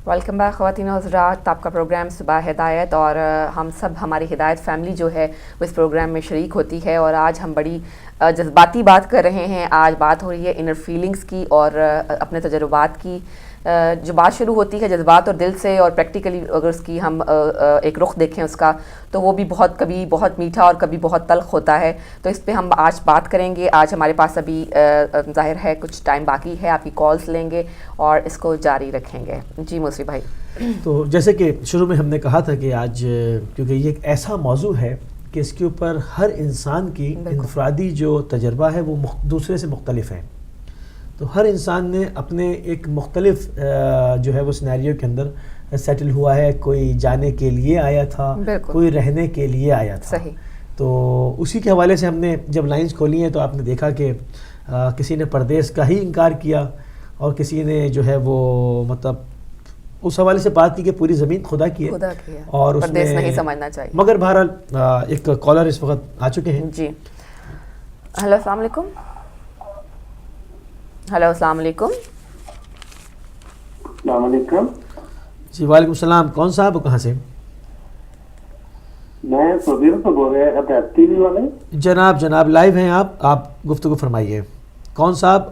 Welcome back خواتین و حضرات، آپ کا پروگرام صبح ہدایت، اور ہم سب ہماری ہدایت فیملی جو ہے وہ اس پروگرام میں شریک ہوتی ہے، اور آج ہم بڑی جذباتی بات کر رہے ہیں۔ آج بات ہو رہی ہے انر فیلنگز کی اور اپنے تجربات کی۔ جو بات شروع ہوتی ہے جذبات اور دل سے، اور پریکٹیکلی اگر اس کی ہم ایک رخ دیکھیں اس کا، تو وہ بھی کبھی بہت میٹھا اور کبھی بہت تلخ ہوتا ہے۔ تو اس پہ ہم آج بات کریں گے۔ آج ہمارے پاس ابھی ظاہر ہے کچھ ٹائم باقی ہے، آپ کی کالز لیں گے اور اس کو جاری رکھیں گے۔ جی موسوی بھائی۔ تو جیسے کہ شروع میں ہم نے کہا تھا کہ آج کیونکہ یہ ایک ایسا موضوع ہے کہ اس کے اوپر ہر انسان کی انفرادی جو تجربہ ہے وہ دوسرے سے مختلف ہے، تو ہر انسان نے اپنے ایک مختلف جو ہے وہ سینیریو کے اندر سیٹل ہوا ہے۔ کوئی جانے کے لیے آیا تھا، کوئی رہنے کے لیے آیا تھا۔ صحیح۔ تو اسی کے حوالے سے ہم نے جب لائنز کھولی ہیں تو آپ نے دیکھا کہ کسی نے پردیس کا ہی انکار کیا، اور کسی نے جو ہے وہ مطلب اس حوالے سے بات کی کہ پوری زمین خدا کی ہے، اور اس پردیس نہیں سمجھنا چاہیے۔ مگر بہرحال ایک کالر اس وقت آ چکے ہیں۔ جی ہلو السلام علیکم۔ ہلو السلام علیکم۔ السلام علیکم۔ جی وعلیکم السلام، کون صاحب کہاں سے؟ میں صدیر سے بول رہے ہیں ٹی وی والے۔ جناب لائیو ہیں آپ گفتگو فرمائیے۔ کون صاحب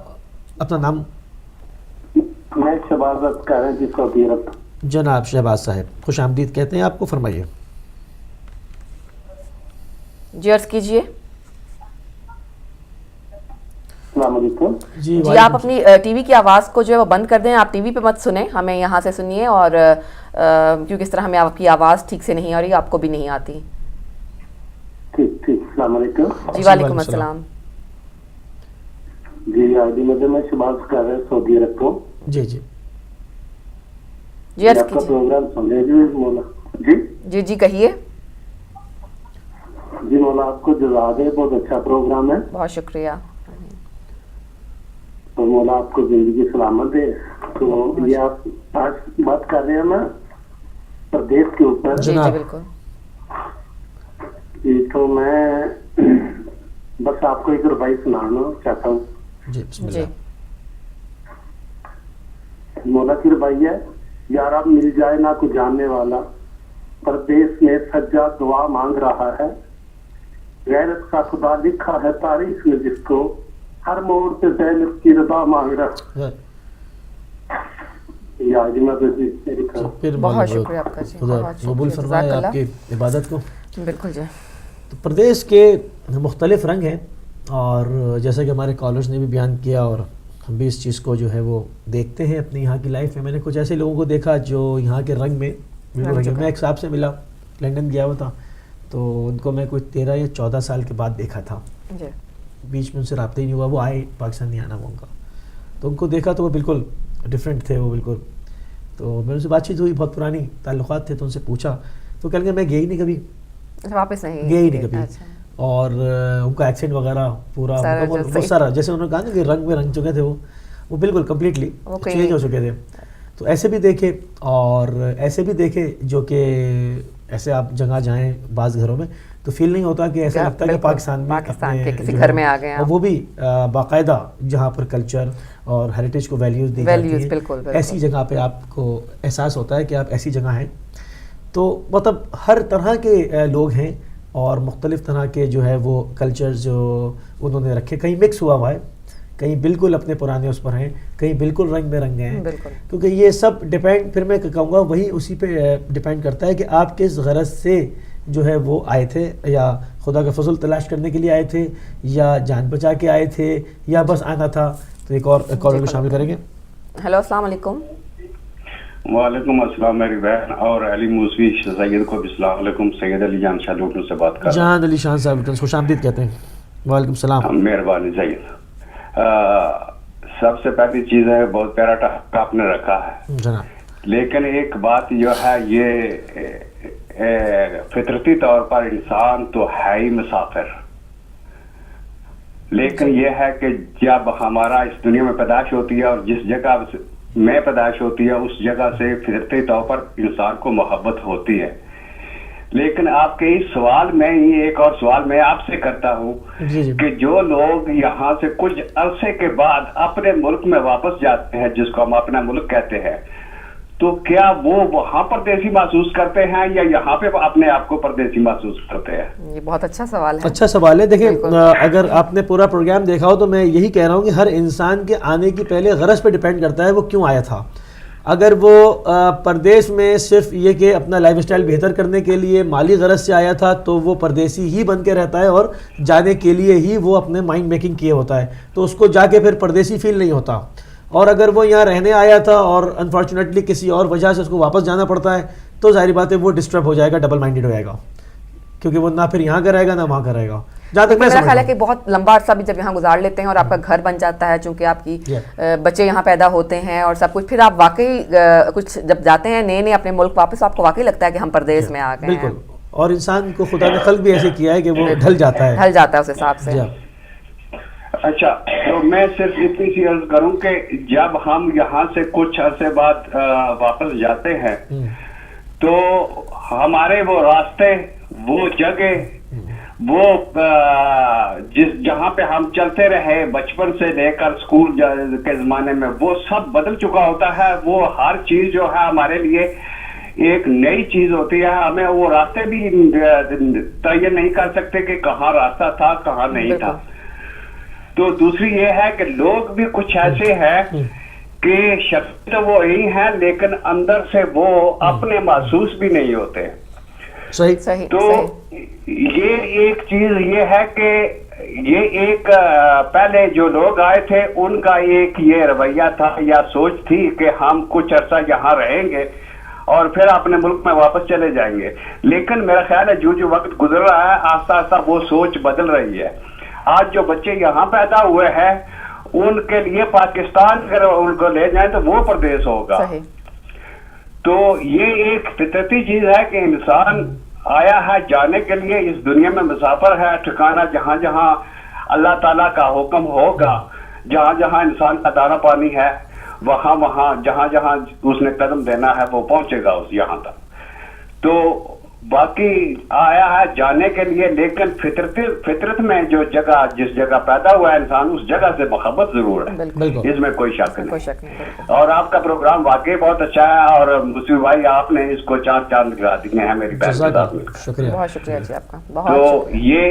اپنا نام؟ میں شہباز کہہ رہے ہیں جی صدیر۔ جناب شہباز صاحب خوش آمدید کہتے ہیں آپ کو، فرمائیے۔ جی عرض کیجیے۔ السلام علیکم۔ جی آپ اپنی ٹی وی کی آواز کو جو ہے وہ بند کر دیں، آپ ٹی وی پہ مت سنیں، ہمیں یہاں سے سنیے، اور کیونکہ اس طرح ہمیں آپ کی آواز ٹھیک سے نہیں آ رہی، آپ کو بھی نہیں آتی۔ ٹھیک السلام علیکم۔ جی وعلیکم السلام۔ جی میں شہباز کہہ رہے ہیں صدیر کو۔ جی آپ کا پروگرام سن رہے جی مولا۔ جی کہیے۔ جی مولا آپ کو جزا دے، بہت اچھا پروگرام ہے، بہت شکریہ۔ تو مولا آپ کو زندگی سلامت دے۔ تو یہ آپ آج بات کر رہے ہیں نا پردیس کے اوپر۔ جی بالکل۔ جی تو میں بس آپ کو ایک روایت سنانا چاہتا ہوں۔ جی بسم اللہ۔ مولا کی روایت ہے، یار اب مل جائے نہ کوئی جاننے والا، پردیس میں سجا دعا مانگ رہا ہے، غیرت کا خدا لکھا ہے تاریخ میں جس کو، ہر موڑ پہ زینب کی رضا مانگ رہا ہے۔ بہت شکریہ آپ کا، خدا قبول فرمائے آپ کی عبادت کو۔ بالکل جی۔ تو پردیس کے مختلف رنگ ہیں، اور جیسا کہ ہمارے کالرز نے بھی بیان کیا، اور ہم بھی اس چیز کو جو ہے وہ دیکھتے ہیں اپنی یہاں کی لائف میں۔ میں نے کچھ ایسے لوگوں کو دیکھا جو یہاں کے رنگ میں میں ایک صاحب سے ملا، لنڈن گیا ہوا تھا، تو ان کو میں کوئی 13 یا 14 سال کے بعد دیکھا تھا، بیچ میں ان سے رابطہ ہی نہیں ہوا، وہ آئے پاکستان نہیں آنا وہ ان کا، تو ان کو دیکھا تو وہ بالکل ڈفرینٹ تھے، وہ بالکل۔ تو میں ان سے بات چیت ہوئی، بہت پرانی تعلقات تھے، تو ان سے پوچھا تو کہنے لگے میں گیا ہی نہیں کبھی، واپس نہیں گیا ہی نہیں کبھی، اور ان کا ایکسینٹ وغیرہ پورا وہ سارا جیسے انہوں نے کہا نا کہ رنگ میں رنگ چکے تھے وہ بالکل کمپلیٹلی چینج ہو چکے تھے۔ تو ایسے بھی دیکھے اور ایسے بھی دیکھے جو کہ ایسے آپ جگہ جائیں بعض گھروں میں تو فیل نہیں ہوتا کہ ایسا لگتا ہے کہ پاکستان کے کسی گھر میں آ گئے ہیں، اور وہ بھی باقاعدہ جہاں پر کلچر اور ہیریٹیج کو ویلیوز دی جاتی ہیں، ایسی جگہ پہ آپ کو احساس ہوتا ہے کہ آپ ایسی جگہ ہیں۔ تو مطلب ہر طرح کے لوگ ہیں، اور مختلف طرح کے جو ہے وہ کلچر جو انہوں نے رکھے، کہیں مکس ہوا ہے، کہیں بالکل اپنے پرانے اس پر ہیں، کہیں بالکل رنگ میں رنگ گئے ہیں، کیونکہ یہ سب ڈیپینڈ، پھر میں کہوں گا وہی اسی پہ ڈیپینڈ کرتا ہے کہ آپ کس غرض سے جو ہے وہ آئے تھے، یا خدا کا فضل تلاش کرنے کے لیے آئے تھے، یا جان بچا کے آئے تھے، یا بس آنا تھا۔ تو ایک اور کالر کو شامل کریں گے۔ ہیلو السلام علیکم۔ وعلیکم السلام میری بہن اور علی موسوی سید کو بھی السلام علیکم۔ سید علی جان شاہ لوٹن سے بات کر رہا ہوں۔ جان علی شاہ صاحب خوش آمدید کہتے ہیں۔ وعلیکم السلام۔ مہربانی سید۔ سب سے پہلی چیز ہے بہت پیارا ٹاپک آپ نے رکھا ہے جناب، لیکن ایک بات جو ہے یہ فطرتی طور پر انسان تو ہے ہی مسافر، لیکن یہ ہے کہ جب ہمارا اس دنیا میں پیدائش ہوتی ہے اور جس جگہ میں پیدائش ہوتی ہے اس جگہ سے فطرتی طور پر انسان کو محبت ہوتی ہے۔ لیکن آپ کے اس سوال میں ہی ایک اور سوال میں آپ سے کرتا ہوں کہ جو لوگ یہاں سے کچھ عرصے کے بعد اپنے ملک میں واپس جاتے ہیں، جس کو ہم اپنا ملک کہتے ہیں، تو کیا وہ وہاں پردیسی محسوس کرتے ہیں یا یہاں پہ اپنے آپ کو پردیسی محسوس کرتے ہیں؟ یہ بہت اچھا سوال ہے. اچھا سوال ہے. دیکھیں اگر آپ نے پورا پروگرام دیکھا ہو تو میں یہی کہہ رہا ہوں کہ ہر انسان کے آنے کی پہلے غرض پہ ڈیپینڈ کرتا ہے وہ کیوں آیا تھا. اگر وہ پردیس میں صرف یہ کہ اپنا لائف اسٹائل بہتر کرنے کے لیے مالی غرض سے آیا تھا تو وہ پردیسی ہی بن کے رہتا ہے اور جانے کے لیے ہی وہ اپنے مائنڈ میکنگ کیے ہوتا ہے, تو اس کو جا کے پھر پردیسی فیل نہیں ہوتا. اور اگر وہ یہاں رہنے آیا تھا اور انفارچونیٹلی کسی اور وجہ سے اس کو واپس جانا پڑتا ہے تو ظاہری بات ہے وہ ڈسٹرب ہو جائے گا, ڈبل مائنڈیڈ ہو جائے گا, کیونکہ وہ نہ پھر یہاں کا رہے گا نہ وہاں کا رہے گا. جہاں تک میرا خیال ہے کہ بہت لمبا عرصہ بھی جب یہاں گزار لیتے ہیں اور آپ کا گھر بن جاتا ہے, چونکہ آپ کی بچے یہاں پیدا ہوتے ہیں اور سب کچھ, پھر آپ واقعی کچھ جب جاتے ہیں نئے نئے اپنے ملک واپس, آپ کو واقعی لگتا ہے کہ ہم پردیس میں آ گئے ہیں. بالکل, اور انسان کو خدا نے خلق بھی ایسے کیا ہے کہ وہ ڈھل جاتا ہے اس حساب سے. اچھا, تو میں صرف اتنی سی عرض کروں کہ جب ہم یہاں سے کچھ عرصے بعد واپس جاتے ہیں تو ہمارے وہ راستے, وہ جگہ, وہ جہاں پہ ہم چلتے رہے بچپن سے لے کر اسکول کے زمانے میں, وہ سب بدل چکا ہوتا ہے. وہ ہر چیز جو ہے ہمارے لیے ایک نئی چیز ہوتی ہے. ہمیں وہ راستے بھی تعین نہیں کر سکتے کہ کہاں راستہ تھا کہاں نہیں تھا. تو دوسری یہ ہے کہ لوگ بھی کچھ ایسے ہیں کہ شکل تو وہ یہی ہیں لیکن اندر سے وہ اپنے محسوس بھی نہیں ہوتے. صحیح. تو یہ ایک چیز یہ ہے کہ یہ ایک پہلے جو لوگ آئے تھے ان کا ایک یہ رویہ تھا یا سوچ تھی کہ ہم کچھ عرصہ یہاں رہیں گے اور پھر اپنے ملک میں واپس چلے جائیں گے. لیکن میرا خیال ہے جو وقت گزر رہا ہے آہستہ آہستہ وہ سوچ بدل رہی ہے. آج جو بچے یہاں پیدا ہوئے ہیں ان کے لیے پاکستان اگر ان کو لے جائیں تو وہ پردیس ہوگا. تو یہ ایک فطرتی چیز ہے کہ انسان آیا ہے جانے کے لیے, اس دنیا میں مسافر ہے. ٹھکانہ جہاں جہاں اللہ تعالیٰ کا حکم ہوگا, جہاں جہاں انسان کا دانہ پانی ہے, وہاں وہاں جہاں جہاں اس نے قدم دینا ہے وہ پہنچے گا اس یہاں تک. تو باقی آیا ہے جانے کے لیے, لیکن فطرت میں جو جگہ جس جگہ پیدا ہوا ہے انسان اس جگہ سے محبت ضرور ہے, اس میں کوئی شک نہیں. اور آپ کا پروگرام واقعی بہت اچھا ہے اور مسلم بھائی آپ نے اس کو چاند لگا دیے ہیں میری بہن کے ساتھ. بہت شکریہ جی آپ کا. تو یہ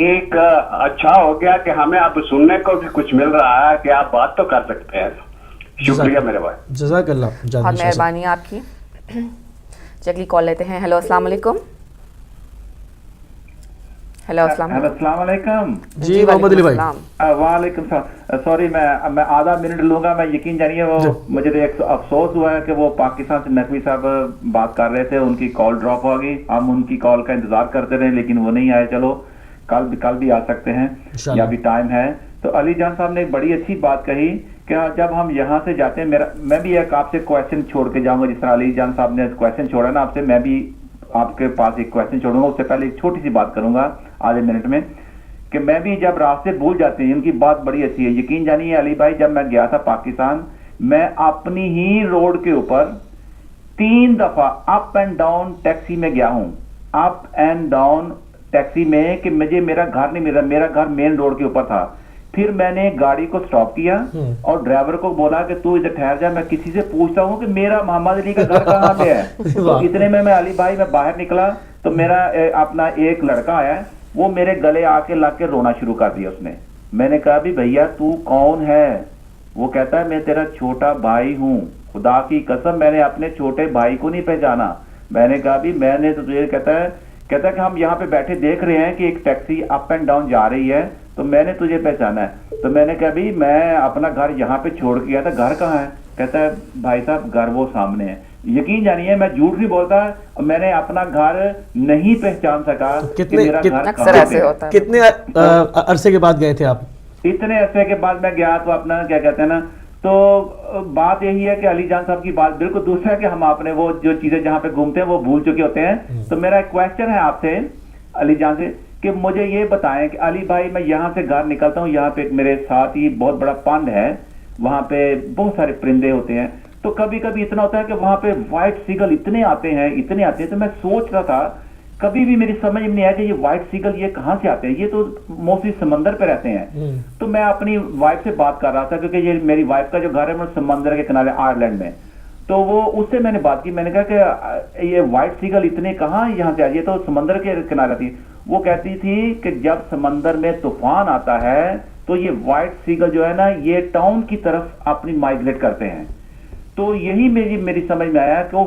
ایک اچھا ہو گیا کہ ہمیں اب سننے کو بھی کچھ مل رہا ہے کہ آپ بات تو کر سکتے ہیں. شکریہ میرے بھائی, جزاک اللہ, بہت مہربانی آپ کی. اگلی کال لیتے ہیں. ہیلو السلام علیکم. ہیلو السلام علیکم. جی محمد علی بھائی. وعلیکم السلام. سوری میں آدھا منٹ لوں گا. میں یقین جانیے وہ مجھے ایک افسوس ہوا ہے کہ وہ پاکستان سے نقوی صاحب بات کر رہے تھے, ان کی کال ڈراپ ہو گئی. ہم ان کی کال کا انتظار کرتے رہے لیکن وہ نہیں آئے. چلو کل بھی آ سکتے ہیں یا بھی ٹائم ہے. تو علی جان صاحب نے ایک بڑی اچھی بات کہی کہ جب ہم یہاں سے جاتے ہیں, میں بھی ایک آپ سے کویشچن چھوڑ کے جاؤں گا, جس طرح علی جان صاحب نے کویشچن چھوڑا نا آپ سے, میں بھی آپ کے پاس ایک کویشچن چھوڑوں گا. اس سے پہلے ایک چھوٹی سی بات کروں گا آدھے منٹ میں, کہ میں بھی جب راستے بھول جاتے ہیں, ان کی بات بڑی اچھی ہے. یقین جانیے علی بھائی, جب میں گیا تھا پاکستان, میں اپنی ہی روڈ کے اوپر 3 دفعہ اپ اینڈ ڈاؤن ٹیکسی میں گیا ہوں. اپ اینڈ ڈاؤن ٹیکسی میں کہ مجھے میرا گھر نہیں ملا, میرا گھر مین روڈ کے اوپر تھا. پھر میں نے گاڑی کو سٹاپ کیا اور ڈرائیور کو بولا کہ تو ادھر ٹھہر جا, میں کسی سے پوچھتا ہوں کہ میرا محمد علی کا گھر کہاں پہ ہے. تو اتنے میں علی بھائی میں باہر نکلا تو میرا اپنا ایک لڑکا آیا, وہ میرے گلے آ کے لا کے رونا شروع کر دیا اس نے. میں نے کہا بھی بھیا تو کون ہے؟ وہ کہتا ہے میں تیرا چھوٹا بھائی ہوں. خدا کی قسم میں نے اپنے چھوٹے بھائی کو نہیں پہچانا. میں نے کہا بھی میں نے تو تجھے کہتا ہے کہ ہم یہاں پہ بیٹھے دیکھ رہے ہیں کہ ایک ٹیکسی اپ اینڈ ڈاؤن جا رہی ہے تو میں نے تجھے پہچانا ہے. تو میں نے کہا بھی میں اپنا گھر یہاں پہ چھوڑ کے گیا تھا, گھر کہاں ہے؟ کہتا ہے بھائی صاحب گھر وہ سامنے ہے. یقین جانیے میں جھوٹ نہیں بولتا, میں نے اپنا گھر نہیں پہچان سکا کہ میرا گھر کہاں ہے. کتنے عرصے کے بعد گئے تھے آپ؟ اتنے عرصے کے بعد میں گیا تو اپنا کیا کہتے ہیں نا, تو بات یہی ہے کہ علی جان صاحب کی بات بالکل دوسرا ہے کہ ہم اپنے وہ جو چیزیں جہاں پہ گھومتے ہیں وہ بھول چکے ہوتے ہیں. تو میرا ایک کویشچن ہے آپ سے علی جان سے کہ مجھے یہ بتائیں کہ علی بھائی میں یہاں سے گھر نکلتا ہوں, یہاں پہ میرے ساتھ ہی بہت بڑا پنڈ ہے, وہاں پہ بہت سارے پرندے ہوتے ہیں. تو کبھی کبھی اتنا ہوتا ہے کہ وہاں پہ وائٹ سیگل اتنے آتے ہیں. تو میں سوچ رہا تھا, کبھی بھی میری سمجھ میں نہیں آیا کہ یہ وائٹ سیگل یہ کہاں سے آتے ہیں, یہ تو موسٹلی سمندر پہ رہتے ہیں. تو میں اپنی وائف سے بات کر رہا تھا کیونکہ یہ میری وائف کا جو گھر ہے وہ سمندر کے کنارے آئرلینڈ میں. تو وہ اس سے میں نے بات کی, میں نے کہا کہ یہ وائٹ سیگل اتنے کہاں یہاں سے آئی, تو سمندر کے کنارے تھی. وہ کہتی تھی کہ جب سمندر میں طوفان آتا ہے تو یہ وائٹ سیگل جو ہے نا یہ ٹاؤن کی طرف اپنی مائگریٹ کرتے ہیں. تو یہی میری سمجھ میں آیا کہ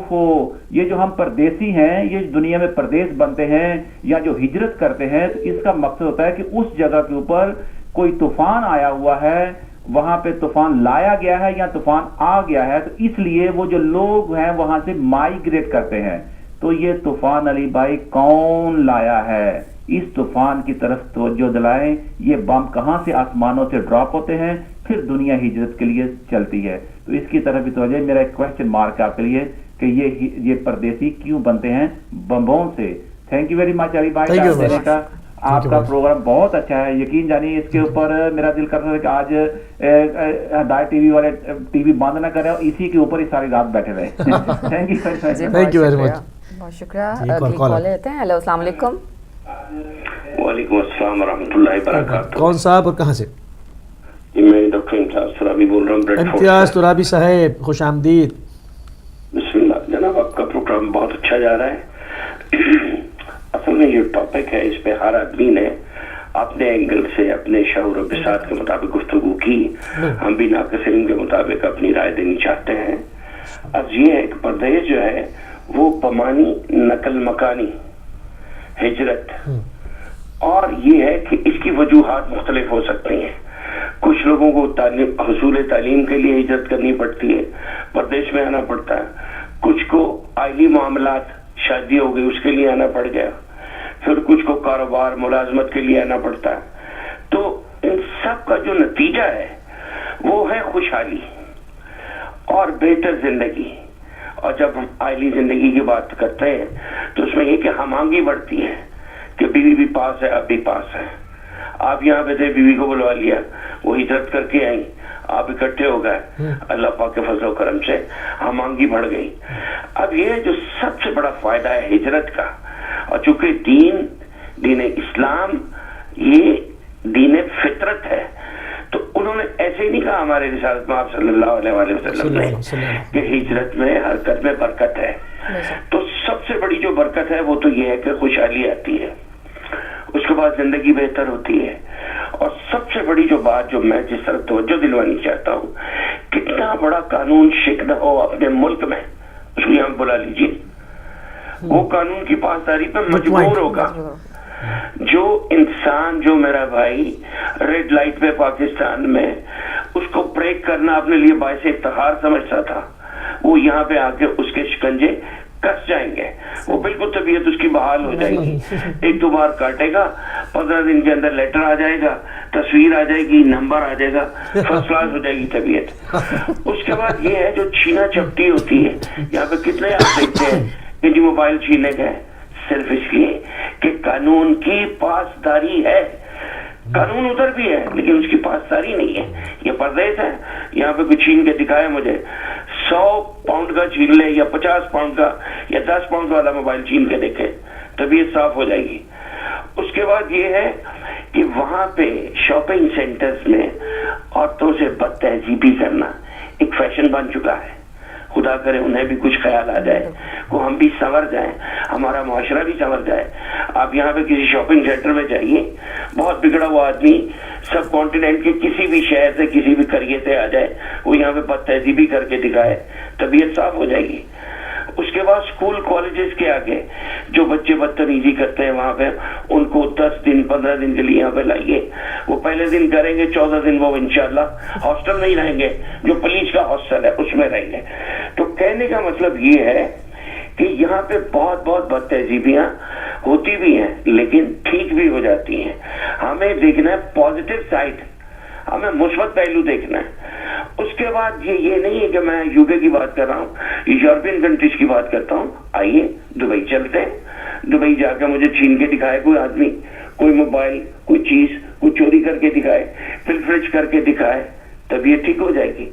یہ جو ہم پردیسی ہیں, یہ دنیا میں پردیس بنتے ہیں یا جو ہجرت کرتے ہیں, تو اس کا مقصد ہوتا ہے کہ اس جگہ کے اوپر کوئی طوفان آیا ہوا ہے, وہاں پہ طوفان لایا گیا ہے یا طوفان آ گیا ہے, تو اس لیے وہ جو لوگ ہیں وہاں سے مائگریٹ کرتے ہیں. تو یہ طوفان علی بھائی کون لایا ہے, اس طوفان کی طرف توجہ دلائیں. یہ بم کہاں سے آسمانوں سے ڈراپ ہوتے ہیں, پھر دنیا ہجرت کے لیے چلتی ہے. تو اس کی طرف بھی توجہ. میرا ایک کوشچن مارک آپ کے لیے کہ یہ پردیسی کیوں بنتے ہیں بمبوں سے. تھینک یو ویری مچ علی بھائی. آپ کا پروگرام بہت اچھا ہے, یقین جانیے اس کے اوپر میرا دل کرتا ہے کہ آج ہدایت ٹی وی والے ٹی وی بند نہ کریں اور اسی کے اوپر ہی ساری رات بیٹھے رہے. Thank you very much. بہت شکریہ. اگلی کال لیتے ہیں. ہیلو, السلام علیکم. وعلیکم السلام ورحمۃ اللہ وبرکاتہ. کون صاحب اور کہاں سے؟ میں ڈاکٹر امتیاز ترابی بول رہا ہوں. امتیاز ترابی صاحب, خوش آمدید. بسم اللہ جناب, آپ کا پروگرام بہت اچھا جا رہا ہے. اصل میں یہ ٹاپک ہے, اس پہ ہر آدمی نے اپنے اینگل سے اپنے شعور و بساط کے مطابق گفتگو کی. ہم بھی ناقص علم کے مطابق اپنی رائے دینی چاہتے ہیں. اب یہ ہے کہ پردیس جو ہے وہ بمانی نقل مکانی ہجرت, اور یہ ہے کہ اس کی وجوہات مختلف ہو سکتی ہیں. کچھ لوگوں کو حصول تعلیم کے لیے ہجرت کرنی پڑتی ہے, پردیس میں آنا پڑتا ہے. کچھ کو آئلی معاملات, شادی ہو گئی اس کے لیے آنا پڑ گیا. پھر کچھ کو کاروبار ملازمت کے لیے آنا پڑتا ہے. تو ان سب کا جو نتیجہ ہے وہ ہے خوشحالی اور بہتر زندگی. اور جب ہم آئلی زندگی کی بات کرتے ہیں تو اس میں یہ کہ ہم آنگی بڑھتی ہے کہ بیوی بھی پاس ہے, اب بھی پاس ہے. آپ یہاں پہ تھے, بیوی کو بلوا لیا, وہ ہجرت کر کے آئیں, آپ اکٹھے ہو گئے, اللہ پاک کے فضل و کرم سے ہم آنگی بڑھ گئی. اب یہ جو سب سے بڑا فائدہ ہے ہجرت کا, اور چونکہ دین اسلام یہ دین فطرت ہے, تو انہوں نے ایسے ہی نہیں کہا ہمارے رسالت میں آپ صلی اللہ علیہ وسلم نے کہ ہجرت میں حرکت میں برکت ہے. تو سب سے بڑی جو برکت ہے وہ تو یہ ہے کہ خوشحالی آتی ہے, اس کے بعد زندگی بہتر ہوتی ہے. اور سب سے بڑی جو بات جو میں جس طرح توجہ دلوانی چاہتا ہوں, کتنا بڑا قانون شکن ہو اپنے ملک میں, اس کو یہاں بلا لیجیے, وہ قانون کی پاسداری پہ مجبور ہوگا. جو انسان, جو میرا بھائی ریڈ لائٹ پہ پاکستان میں اس کو بریک کرنا اپنے لیے باعث افتخار سمجھتا تھا, وہ یہاں پہ آ کے اس کے شکنجے کس جائیں گے. وہ بالکل طبیعت اس کی بحال ہو جائے گی. ایک دو بار کاٹے گا, 15 دن کے اندر لیٹر آ جائے گا, تصویر آ جائے گی, نمبر آ جائے گا, فرسٹ کلاس ہو جائے گی طبیعت. اس کے بعد یہ ہے جو چھینا چپٹی ہوتی ہے, یہاں پہ کتنے آپ دیکھتے ہیں کہ جی موبائل چھینے گئے, صرف اس لیے کہ قانون کی پاسداری ہے. قانون ادھر بھی ہے لیکن اس کی پاسداری نہیں ہے. یہ پردیس ہے, یہاں پہ کوئی چھین کے دکھائے مجھے 100 پاؤنڈ کا چھین لے یا 50 پاؤنڈ کا یا 10 پاؤنڈ والا موبائل چھین کے دیکھے, طبیعت صاف ہو جائے گی. اس کے بعد یہ ہے کہ وہاں پہ شاپنگ سینٹرز میں عورتوں سے بد تہذیبی کرنا ایک فیشن بن چکا ہے. خدا کرے انہیں بھی کچھ خیال آ جائے, کو ہم بھی سنور جائیں, ہمارا معاشرہ بھی سنور جائے. آپ یہاں پہ کسی شاپنگ سینٹر میں جائیے, بہت بگڑا ہوا آدمی سب کانٹیننٹ کے کسی بھی شہر سے کسی بھی قریے سے آ جائے, وہ یہاں پہ بد تہذیبی کر کے دکھائے, طبیعت صاف ہو جائے گی. اس کے بعد اسکول کالجز کے آگے جو بچے بدتمیزی کرتے ہیں وہاں پہ ان کو 10 دن 15 دن کے لیے یہاں پہ لائیے. وہ پہلے دن کریں گے, 14 دن وہ انشاءاللہ ہاسٹل نہیں رہیں گے, جو پولیس کا ہاسٹل ہے اس میں رہیں گے. تو کہنے کا مطلب یہ ہے کہ یہاں پہ بہت بہت بد تہذیبیاں ہوتی بھی ہیں لیکن ٹھیک بھی ہو جاتی ہیں. ہمیں دیکھنا ہے پازیٹیو سائڈ, ہمیں مثبت پہلو دیکھنا ہے. اس کے بعد یہ نہیں ہے کہ میں یو کے کی بات کر رہا ہوں, یورپین کنٹریز کی بات کرتا ہوں. آئیے دبئی چلتے ہیں, دبئی جا کے مجھے چھین کے دکھائے کوئی آدمی, کوئی موبائل, کوئی چیز, کوئی چوری کر کے دکھائے, پھر فریج کر کے دکھائے, طبیعت ٹھیک ہو جائے گی.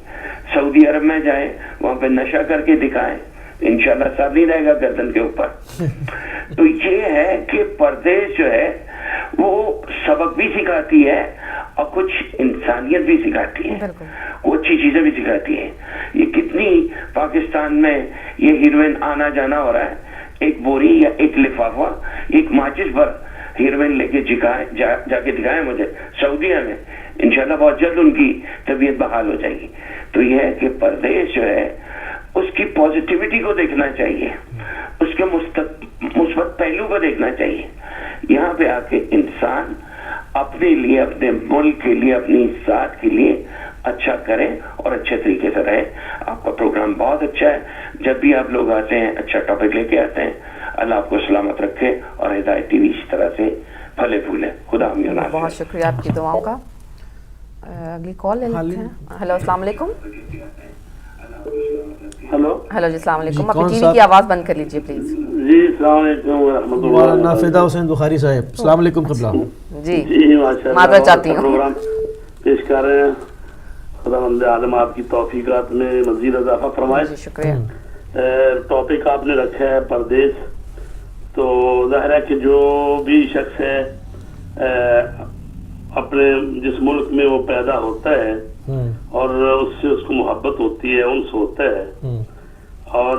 سعودی عرب میں جائیں, وہاں پہ نشہ کر کے دکھائیں, انشاءاللہ سر نہیں رہے گا گردن کے اوپر. تو یہ ہے کہ پردیس جو ہے وہ سبق بھی سکھاتی ہے اور کچھ انسانیت بھی سکھاتی ہیں, وہ اچھی چیزیں بھی سکھاتی ہیں. یہ کتنی پاکستان میں یہ ہیروئن آنا جانا ہو رہا ہے, ایک بوری یا ایک لفافہ ایک ماچس پر ہیروئن لے کے جا کے دکھائے مجھے سعودیہ میں, انشاءاللہ بہت جلد ان کی طبیعت بحال ہو جائے گی. تو یہ ہے کہ پردیش جو ہے اس کی پازیٹیوٹی کو دیکھنا چاہیے, اس کے مثبت پہلو کو دیکھنا چاہیے. یہاں پہ آ کے انسان اپنے لیے, اپنے ملک کے لیے, اپنی ذات کے لیے اچھا کریں اور اچھے طریقے سے رہے. آپ کا پروگرام بہت اچھا ہے, جب بھی آپ لوگ آتے ہیں اچھا ٹاپک لے کے آتے ہیں. اللہ آپ کو سلامت رکھے اور ہدایت ٹی وی اس طرح سے پھلے پھولے. خدا حافظ. بہت شکریہ آپ کی دعاؤں کا. اگلی کال لے لیتے ہیں. ہیلو السلام علیکم. ہلو ہیلو جی السلام علیکم. اپنی ٹی وی کی آواز بند کر لیجیے پلیز. جی السلام علیکم ورحمۃ اللہ. مولانا فدا حسین بخاری صاحب السلام علیکم. قبلہ جی جی ماشاء اللہ معذرت چاہتی ہوں. پروگرام پیش کر رہے ہیں. خدا بند عالم آپ کی توفیقات میں مزید اضافہ فرمائے. جی شکریہ. ٹاپک آپ نے رکھا ہے پردیس. تو ظاہر ہے کہ جو بھی شخص ہے اپنے جس ملک میں وہ پیدا ہوتا ہے اور اس سے اس کو محبت ہوتی ہے, انس ہوتا ہے, اور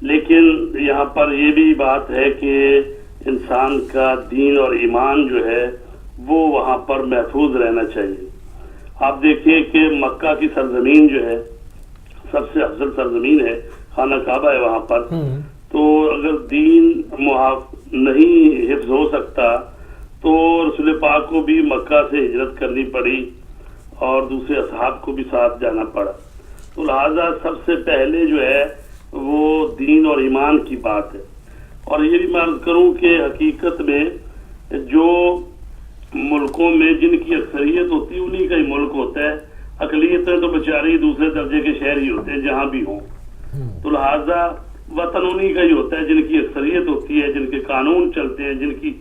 لیکن یہاں پر یہ بھی بات ہے کہ انسان کا دین اور ایمان جو ہے وہ وہاں پر محفوظ رہنا چاہیے. آپ دیکھیے کہ مکہ کی سرزمین جو ہے سب سے افضل سرزمین ہے, خانہ کعبہ ہے وہاں پر. تو اگر دین نہیں حفظ ہو سکتا تو رسول پاک کو بھی مکہ سے ہجرت کرنی پڑی اور دوسرے اصحاب کو بھی ساتھ جانا پڑا. تو لہٰذا سب سے پہلے جو ہے وہ دین اور ایمان کی بات ہے. اور یہ بھی میں عرض کروں کہ حقیقت میں جو ملکوں میں جن کی اکثریت ہوتی ہے انہی کا ہی ملک ہوتا ہے. اقلیتیں تو بیچاری دوسرے درجے کے شہر ہی ہوتے ہیں جہاں بھی ہوں. تو لہٰذا وطن انہی کا ہی ہوتا ہے جن کی اکثریت ہوتی ہے, جن کے قانون چلتے ہیں, جن کی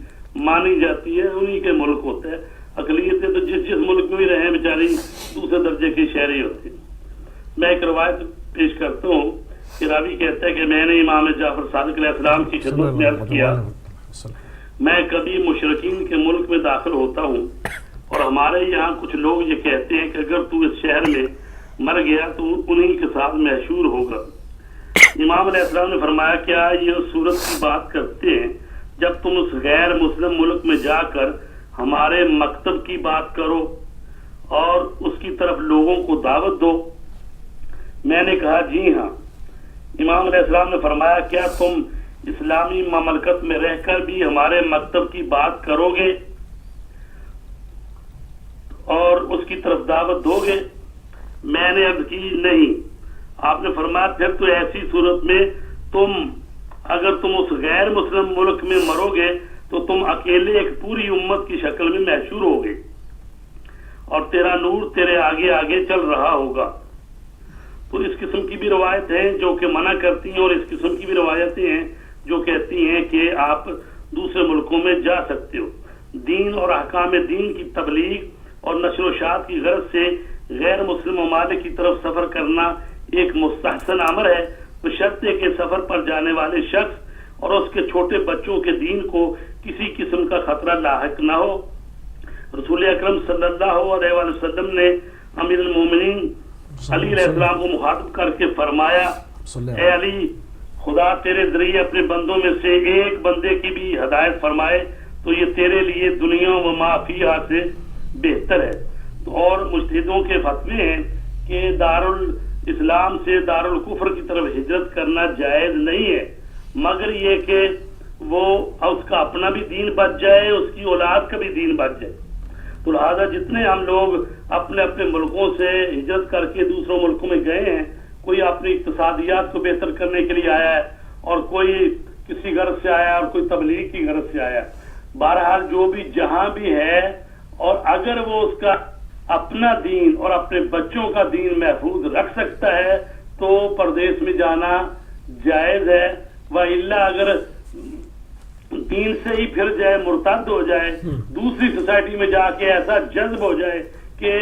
مانی جاتی ہے, انہی کے ملک ہوتا ہے. اقلیتیں تو جس ملک میں بھی رہے بیچاری دوسرے درجے کے شہر ہی ہوتے ہیں. میں ایک روایت پیش کرتا ہوں کہ راوی کہتا ہے کہ میں نے امام جعفر صادق علیہ السلام کی خدمت میں عرض کیا, میں کبھی مشرکین کے ملک میں داخل ہوتا ہوں اور ہمارے یہاں کچھ لوگ یہ کہتے ہیں کہ اگر تو اس شہر میں مر گیا تو انہی کے ساتھ محشور ہوگا. امام علیہ السلام نے فرمایا کیا یہ اس صورت کی بات کرتے ہیں جب تم اس غیر مسلم ملک میں جا کر ہمارے مکتب کی بات کرو اور اس کی طرف لوگوں کو دعوت دو. میں نے کہا جی ہاں. امام علیہ السلام نے فرمایا کیا تم اسلامی مملکت میں رہ کر بھی ہمارے مکتب کی بات کرو گے اور اس کی طرف دعوت دو گے؟ میں نے عرض کی نہیں. آپ نے فرمایا پھر تو ایسی صورت میں اگر تم اس غیر مسلم ملک میں مرو گے تو تم اکیلے ایک پوری امت کی شکل میں محشور ہوگے اور تیرا نور تیرے آگے آگے چل رہا ہوگا. تو اس قسم کی بھی روایت ہیں جو کہ منع کرتی ہیں اور اس قسم کی بھی روایتیں ہیں جو کہتی ہیں کہ آپ دوسرے ملکوں میں جا سکتے ہو. دین اور احکام دین کی تبلیغ اور نشر و اشاعت کی غرض سے غیر مسلم ممالک کی طرف سفر کرنا ایک مستحسن امر ہے, بشرطے کہ سفر پر جانے والے شخص اور اس کے چھوٹے بچوں کے دین کو کسی قسم کا خطرہ لاحق نہ ہو. رسول اکرم صلی اللہ علیہ وسلم نے امیر المومنین علی علیہ السلام کو مخاطب کر کے فرمایا اے علی, خدا تیرے ذریعے اپنے بندوں میں سے ایک بندے کی بھی ہدایت فرمائے تو یہ تیرے لیے دنیا و ما فیہا سے بہتر ہے. تو اور مجتہدوں کے فتوے ہیں کہ دارالاسلام سے دارالکفر کی طرف ہجرت کرنا جائز نہیں ہے مگر یہ کہ وہ اس کا اپنا بھی دین بچ جائے, اس کی اولاد کا بھی دین بچ جائے. تو لہٰذا جتنے ہم لوگ اپنے اپنے ملکوں سے ہجرت کر کے دوسروں ملکوں میں گئے ہیں, کوئی اپنی اقتصادیات کو بہتر کرنے کے لیے آیا ہے اور کوئی کسی غرض سے آیا اور کوئی تبلیغ کی غرض سے آیا. بہرحال جو بھی جہاں بھی ہے اور اگر وہ اس کا اپنا دین اور اپنے بچوں کا دین محفوظ رکھ سکتا ہے تو پردیس میں جانا جائز ہے. وَإِلَّا اگر دین سے ہی پھر جائے, مرتد ہو جائے, دوسری سوسائٹی میں جا کے ایسا جذب ہو جائے کہ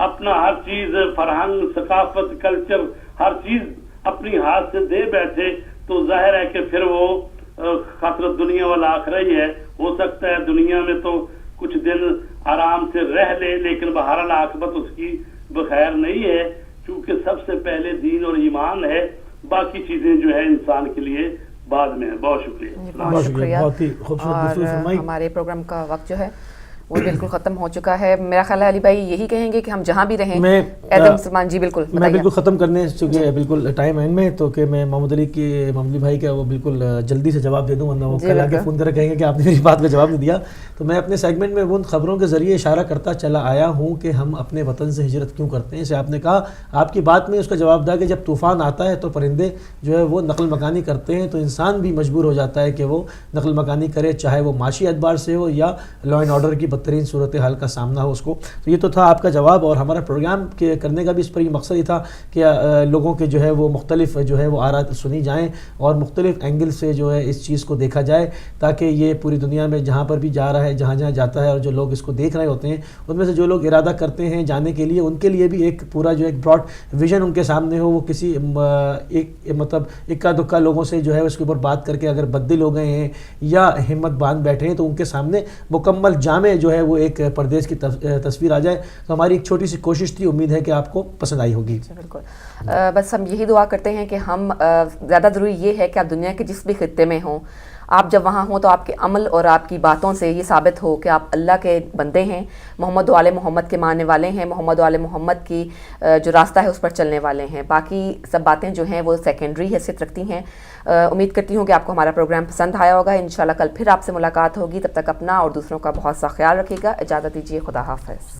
اپنا ہر چیز فرہنگ, ثقافت, کلچر, ہر چیز اپنی ہاتھ سے دے بیٹھے تو ظاہر ہے کہ پھر وہ خاطر دنیا والا آخرہ ہی ہے. ہو سکتا ہے دنیا میں تو کچھ دن آرام سے رہ لے، لیکن بہرحال عاقبت اس کی بخیر نہیں ہے، کیونکہ سب سے پہلے دین اور ایمان ہے، باقی چیزیں جو ہے انسان کے لیے بعد میں ہے. بہت شکریہ. بہت شکریہ. بہت ہی خوبصورت گفتگو فرمائی. ہمارے پروگرام کا وقت جو ہے وہ بالکل ختم ہو چکا ہے. میرا خیال ہے علی بھائی یہی کہیں گے کہ ہم جہاں بھی رہیں. ایدم سلمان جی بالکل میں بالکل ختم کرنے چونکہ بالکل ٹائم اینڈ میں، تو کہ میں محمد علی بھائی کا وہ بالکل جلدی سے جواب دے دوں، ورنہ وہ کل آگے فون کر کہیں گے کہ آپ نے میری بات کا جواب نہیں دیا. تو میں اپنے سیگمنٹ میں ان خبروں کے ذریعے اشارہ کرتا چلا آیا ہوں کہ ہم اپنے وطن سے ہجرت کیوں کرتے ہیں. جیسے آپ نے کہا، آپ کی بات میں اس کا جواب تھا کہ جب طوفان آتا ہے تو پرندے جو ہے وہ نقل مکانی کرتے ہیں، تو انسان بھی مجبور ہو جاتا ہے کہ وہ نقل مکانی کرے، چاہے وہ معاشی اعتبار سے ہو یا لا اینڈ آرڈر کی بدترین صورتحال کا سامنا ہو اس کو. تو یہ تو تھا آپ کا جواب، اور ہمارا پروگرام کے کرنے کا بھی اس پر یہ مقصد ہی تھا کہ لوگوں کے جو ہے وہ مختلف جو ہے وہ آراء سنی جائیں اور مختلف اینگل سے جو ہے اس چیز کو دیکھا جائے، تاکہ یہ پوری دنیا میں جہاں پر بھی جا رہا ہے، جہاں جہاں جاتا ہے، اور جو لوگ اس کو دیکھ رہے ہوتے ہیں ان میں سے جو لوگ ارادہ کرتے ہیں جانے کے لیے، ان کے لیے بھی ایک پورا جو ایک براڈ ویژن ان کے سامنے ہو. وہ کسی ایک مطلب اکا دکا لوگوں سے جو ہے اس کے اوپر بات کر کے اگر بددل ہو گئے ہیں یا ہمت باندھ بیٹھے ہیں، تو ان کے سامنے مکمل جامع جو ہے وہ ایک پردیس کی تصویر آ جائے. تو ہماری ایک چھوٹی سی کوشش تھی، امید ہے کہ آپ کو پسند آئی ہوگی. بالکل. بس ہم یہی دعا کرتے ہیں کہ ہم زیادہ ضروری یہ ہے کہ آپ دنیا کے جس بھی خطے میں ہوں، آپ جب وہاں ہوں تو آپ کے عمل اور آپ کی باتوں سے یہ ثابت ہو کہ آپ اللہ کے بندے ہیں، محمد و آل محمد کے ماننے والے ہیں، محمد و آل محمد کی جو راستہ ہے اس پر چلنے والے ہیں. باقی سب باتیں جو ہیں وہ سیکنڈری حیثیت رکھتی ہیں. امید کرتی ہوں کہ آپ کو ہمارا پروگرام پسند آیا ہوگا. انشاءاللہ کل پھر آپ سے ملاقات ہوگی. تب تک اپنا اور دوسروں کا بہت سا خیال رکھیے گا. اجازت دیجیے. خدا حافظ.